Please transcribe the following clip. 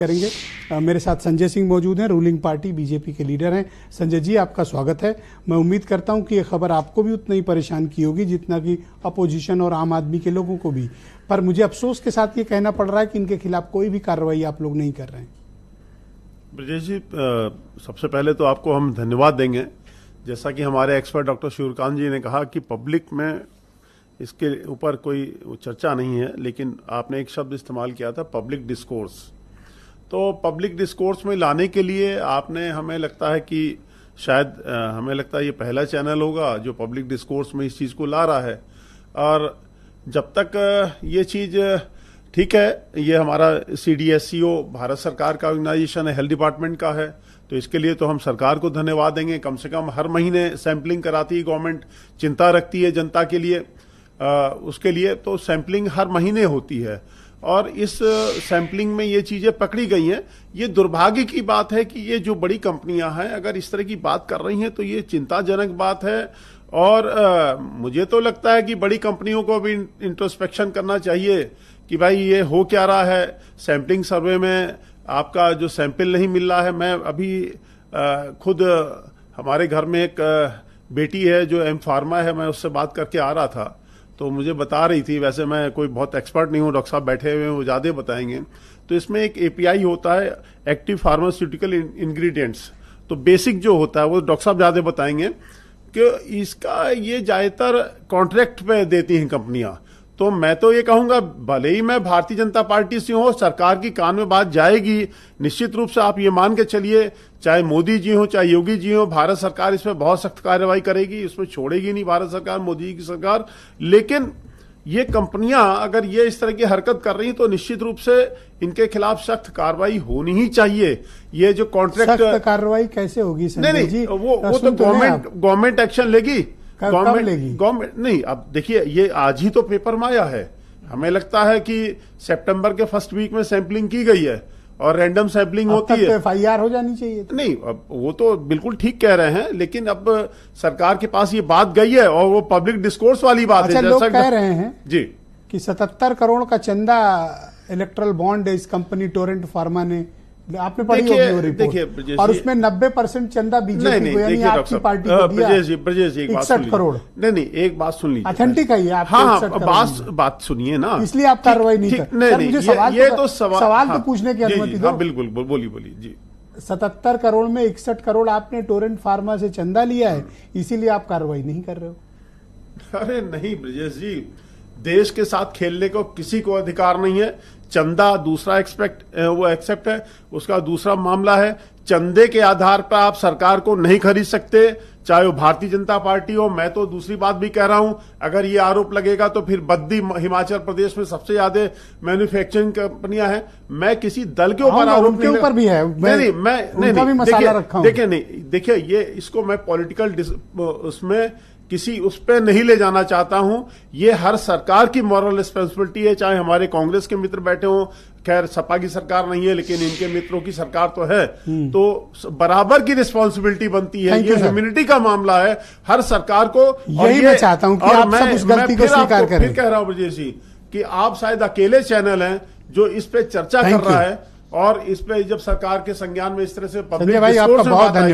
करेंगे। मेरे साथ संजय सिंह मौजूद हैं, रूलिंग पार्टी बीजेपी के लीडर हैं। संजय जी, आपका स्वागत है। मैं उम्मीद करता हूं कि ये खबर आपको भी उतना ही परेशान की होगी जितना कि अपोजिशन और आम आदमी के लोगों को भी, पर मुझे अफसोस के साथ ये कहना पड़ रहा है कि इनके खिलाफ कोई भी कार्रवाई आप लोग नहीं कर रहे हैं। ब्रजेश जी, सबसे पहले तो आपको हम धन्यवाद देंगे। जैसा कि हमारे एक्सपर्ट डॉक्टर सूर्यकांत जी ने कहा कि पब्लिक में इसके ऊपर कोई चर्चा नहीं है, लेकिन आपने एक शब्द इस्तेमाल किया था, पब्लिक डिस्कोर्स। तो पब्लिक डिस्कोर्स में लाने के लिए आपने, हमें लगता है कि शायद हमें लगता है ये पहला चैनल होगा जो पब्लिक डिस्कोर्स में इस चीज़ को ला रहा है। और जब तक ये चीज़ ठीक है, ये हमारा CDSCO भारत सरकार का ऑर्गेनाइजेशन है, हेल्थ डिपार्टमेंट का है, तो इसके लिए तो हम सरकार को धन्यवाद देंगे। कम से कम हर महीने सैंपलिंग कराती है गवर्नमेंट, चिंता रखती है जनता के लिए, उसके लिए तो सैंपलिंग हर महीने होती है। और इस सैंपलिंग में ये चीजें पकड़ी गई हैं। ये दुर्भाग्य की बात है कि ये जो बड़ी कंपनियां हैं अगर इस तरह की बात कर रही हैं तो ये चिंताजनक बात है। और मुझे तो लगता है कि बड़ी कंपनियों को भी इंट्रोस्पेक्शन करना चाहिए कि भाई ये हो क्या रहा है। सैंपलिंग सर्वे में आपका जो सैंपल नहीं मिल रहा है, मैं अभी खुद हमारे घर में एक बेटी है जो M Pharma है, मैं उससे बात करके आ रहा था तो मुझे बता रही थी, वैसे मैं कोई बहुत एक्सपर्ट नहीं हूँ, डॉक्टर साहब बैठे हुए हैं वो ज़्यादा बताएंगे। तो इसमें एक API होता है, एक्टिव फार्मास्यूटिकल इंग्रेडिएंट्स, तो बेसिक जो होता है वो डॉक्टर साहब ज़्यादा बताएंगे कि इसका ये ज़्यादातर कॉन्ट्रैक्ट पे देती हैं कंपनियां। तो मैं तो ये कहूंगा, भले ही मैं भारतीय जनता पार्टी से हूं, सरकार की कान में बात जाएगी निश्चित रूप से। आप ये मान के चलिए, चाहे मोदी जी हो चाहे योगी जी हो, भारत सरकार इसमें बहुत सख्त कार्रवाई करेगी, इसमें छोड़ेगी नहीं भारत सरकार, मोदी जी की सरकार। लेकिन ये कंपनियां अगर ये इस तरह की हरकत कर रही तो निश्चित रूप से इनके खिलाफ सख्त कार्रवाई होनी ही चाहिए। ये जो कॉन्ट्रैक्ट, कार्रवाई कैसे होगी संजय जी? वो तो गवर्नमेंट एक्शन लेगी। गवर्नमेंट नहीं, अब देखिए ये आज ही तो पेपर में आया है। हमें लगता है कि सितंबर के फर्स्ट वीक में सैंपलिंग की गई है और रैंडम सैंपलिंग होती है। FIR हो जानी चाहिए। नहीं, अब वो तो बिल्कुल ठीक कह रहे हैं, लेकिन अब सरकार के पास ये बात गई है और वो पब्लिक डिस्कोर्स वाली बात है। लोग कह रहे हैं जी कि 77 करोड़ का चंदा इलेक्ट्रल बॉन्ड है इस कंपनी टोरेंट फार्मा ने, आपने पढ़ी होगी वो रिपोर्ट, और उसमें 90% चंदा बीजेपी को यानी आपकी पार्टी को दिया। ब्रजेश जी, 61 करोड़। नहीं, एक बात सुन लीजिए, ऑथेंटिक है ये। हाँ, बात सुनिए ना, इसलिए आप कार्रवाई नहीं कर। नहीं, सवाल तो पूछने की अनुमति दो। बिल्कुल, बोलिए जी। 77 करोड़ में 61 करोड़ आपने टोरेंट फार्मा से चंदा लिया है, इसीलिए आप कार्रवाई नहीं कर रहे हो। अरे नहीं ब्रजेश जी, देश के साथ खेलने को किसी को अधिकार नहीं है। चंदा दूसरा एक्सेप्ट है, उसका दूसरा मामला है। चंदे के आधार पर आप सरकार को नहीं खरीद सकते, चाहे वो भारतीय जनता पार्टी हो। मैं तो दूसरी बात भी कह रहा हूं, अगर ये आरोप लगेगा तो फिर बद्दी हिमाचल प्रदेश में सबसे ज्यादा मैन्युफैक्चरिंग कंपनियां हैं। मैं किसी दल के ऊपर आरोप के ऊपर भी है, देखिए ये इसको मैं पॉलिटिकल उसमें किसी उस पर नहीं ले जाना चाहता हूं। ये हर सरकार की मॉरल रिस्पॉन्सिबिलिटी है, चाहे हमारे कांग्रेस के मित्र बैठे हों। खैर सपा की सरकार नहीं है, लेकिन इनके मित्रों की सरकार तो है, तो बराबर की रिस्पॉन्सिबिलिटी बनती है। ये ह्यूमैनिटी का मामला है हर सरकार को। यही मैं चाहता हूं कि आप सब उस गलती को स्वीकार करें। फिर कह रहा हूं ब्रजेश जी कि आप शायद अकेले चैनल हैं जो इस पे चर्चा कर रहा है, और इस पे जब सरकार के संज्ञान में इस तरह से पब्लिक डिस्कोर्स में बात आई